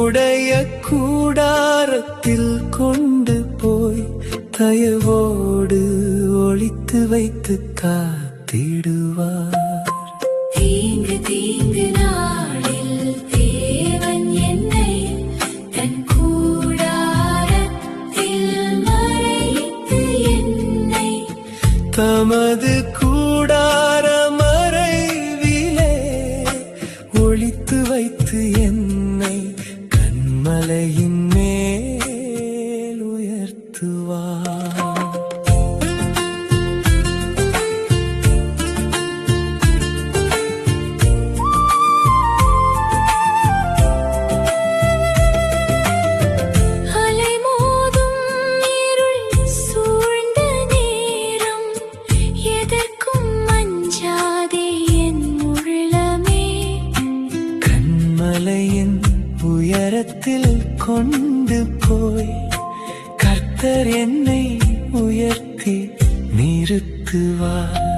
உம்முடைய கூடாரத்தில் கொண்டு போய் தயவோடு ஒளித்து வைத்து காத்திடுவார். தீங்கு தீங்கு நாளில் தேவன் என்னை தன் கூடாரத்தில் மறைத்து என்னை தமது கூடார மறைவிலே ஒளித்து வைத்து என்னை கன்மலையின் மேல் உயர்த்துவார். மலையின் உயரத்தில் கொண்டு போய் கர்த்தர் என்னை உயர்த்தி நிறுத்துவார்.